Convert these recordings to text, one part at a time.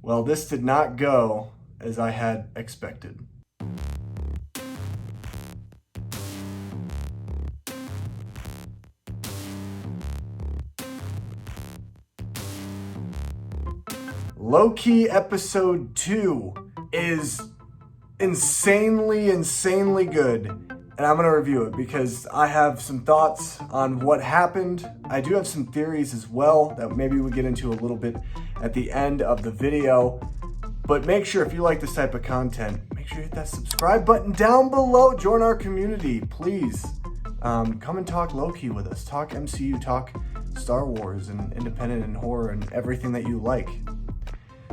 Well, this did not go as I had expected. Loki episode 2 is insanely good, and I'm gonna review it because I have some thoughts on what happened. I do have some theories as well that maybe we get into a little bit at the end of the video, but make sure if you like this type of content, make sure you hit that subscribe button down below. Join our community, please. Come and talk Loki with us, talk MCU, talk Star Wars and independent and horror and everything that you like.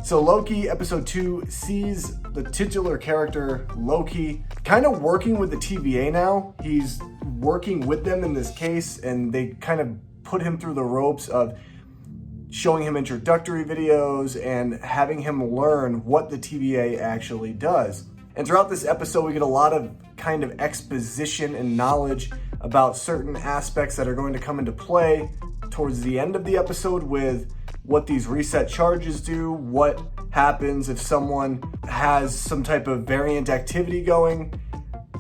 So Loki episode 2 sees the titular character Loki kind of working with the TVA now. He's working with them in this case, and they kind of put him through the ropes of showing him introductory videos and having him learn what the TVA actually does. And throughout this episode, we get a lot of kind of exposition and knowledge about certain aspects that are going to come into play towards the end of the episode with what these reset charges do, what happens if someone has some type of variant activity going,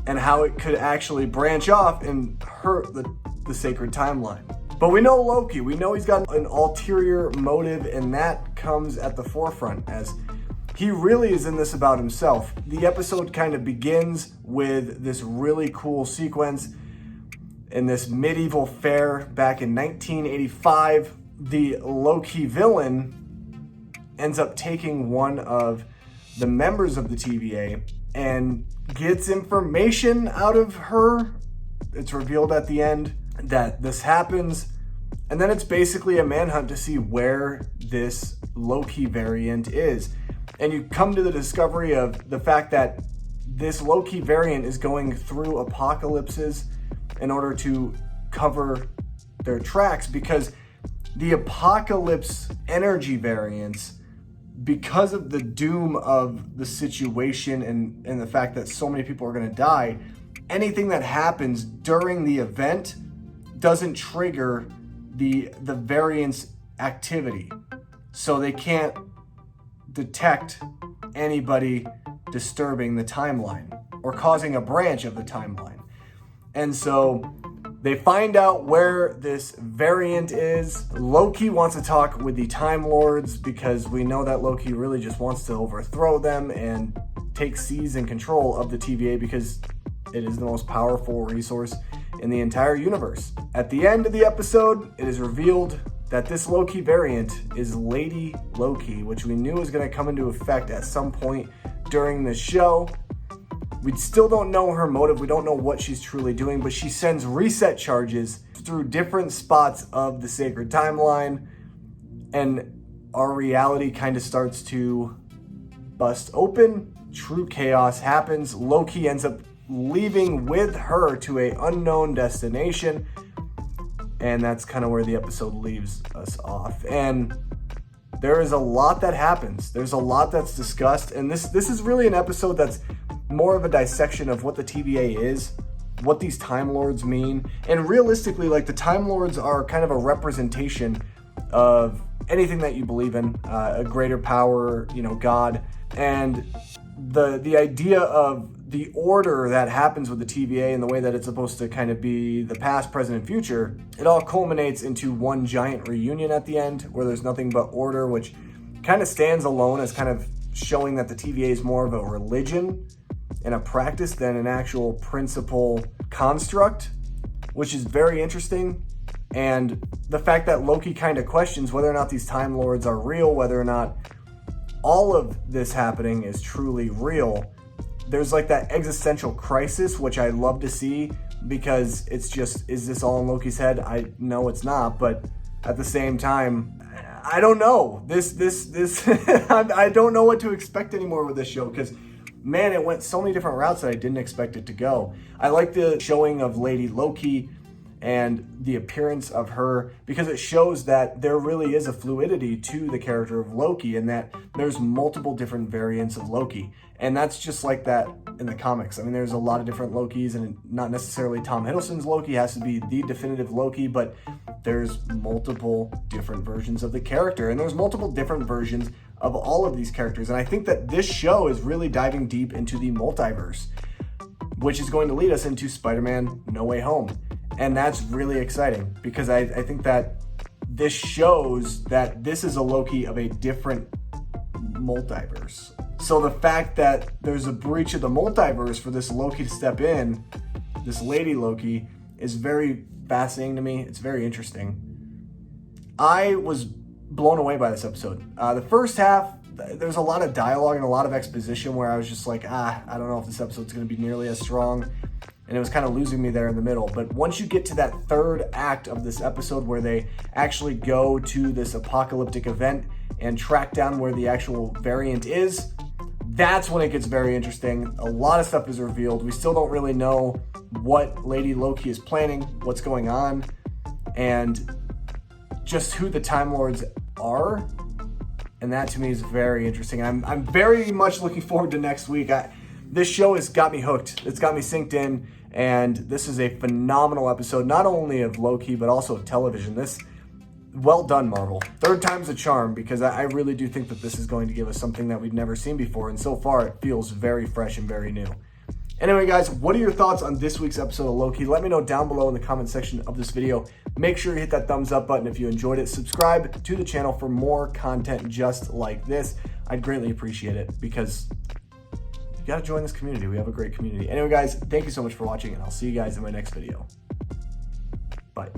and how it could actually branch off and hurt the sacred timeline. But we know Loki, we know he's got an ulterior motive, and that comes at the forefront as he really is in this about himself. The episode kind of begins with this really cool sequence in this medieval fair back in 1985. The Loki villain ends up taking one of the members of the TVA and gets information out of her. It's revealed at the end that this happens, and then it's basically a manhunt to see where this Loki variant is. And you come to the discovery of the fact that this Loki variant is going through apocalypses in order to cover their tracks, because the apocalypse energy variants, because of the doom of the situation and the fact that so many people are going to die, anything that happens during the event doesn't trigger the variant's activity. So they can't detect anybody disturbing the timeline or causing a branch of the timeline. And so they find out where this variant is. Loki wants to talk with the Time Lords because we know that Loki really just wants to overthrow them and take seize and control of the TVA because it is the most powerful resource in the entire universe. At the end of the episode, it is revealed that this Loki variant is Lady Loki, which we knew was going to come into effect at some point during the show. We still don't know her motive. We don't know what she's truly doing, but she sends reset charges through different spots of the sacred timeline, and our reality kind of starts to bust open. True chaos happens. Loki ends up leaving with her to an unknown destination, and that's kind of where the episode leaves us off. And there is a lot that happens. There's a lot that's discussed, and this is really an episode that's more of a dissection of what the TVA is, what these Time Lords mean, and realistically, like, the Time Lords are kind of a representation of anything that you believe in, a greater power, God, and the idea of the order that happens with the TVA and the way that it's supposed to kind of be the past, present, and future. It all culminates into one giant reunion at the end where there's nothing but order, which kind of stands alone as kind of showing that the TVA is more of a religion and a practice than an actual principle construct, which is very interesting. And the fact that Loki kind of questions whether or not these Time Lords are real, whether or not all of this happening is truly real. There's like that existential crisis, which I love to see, because it's just, is this all in Loki's head? I know it's not, but at the same time, I don't know. I don't know what to expect anymore with this show, because man, it went so many different routes that I didn't expect it to go. I like the showing of Lady Loki and the appearance of her, because it shows that there really is a fluidity to the character of Loki, and that there's multiple different variants of Loki. And that's just like that in the comics. I mean, there's a lot of different Lokis, and not necessarily Tom Hiddleston's Loki has to be the definitive Loki, but there's multiple different versions of the character, and there's multiple different versions of all of these characters. And I think that this show is really diving deep into the multiverse, which is going to lead us into Spider-Man No Way Home. And that's really exciting because I think that this shows that this is a Loki of a different multiverse. So the fact that there's a breach of the multiverse for this Loki to step in, this Lady Loki, is very fascinating to me. It's very interesting. I was blown away by this episode. The first half, there's a lot of dialogue and a lot of exposition where I was just like, I don't know if this episode's going to be nearly as strong. And it was kind of losing me there in the middle. But once you get to that third act of this episode where they actually go to this apocalyptic event and track down where the actual variant is, that's when it gets very interesting. A lot of stuff is revealed. We still don't really know what Lady Loki is planning, what's going on, and just who the Time Lords are. And that to me is very interesting. I'm very much looking forward to next week. This show has got me hooked. It's got me synced in, and this is a phenomenal episode, not only of Loki, but also of television. Well done, Marvel. Third time's a charm, because I really do think that this is going to give us something that we've never seen before, and so far it feels very fresh and very new. Anyway, guys, what are your thoughts on this week's episode of Loki? Let me know down below in the comment section of this video. Make sure you hit that thumbs up button if you enjoyed it. Subscribe to the channel for more content just like this. I'd greatly appreciate it, because you gotta join this community. We have a great community. Anyway, guys, thank you so much for watching, and I'll see you guys in my next video. Bye.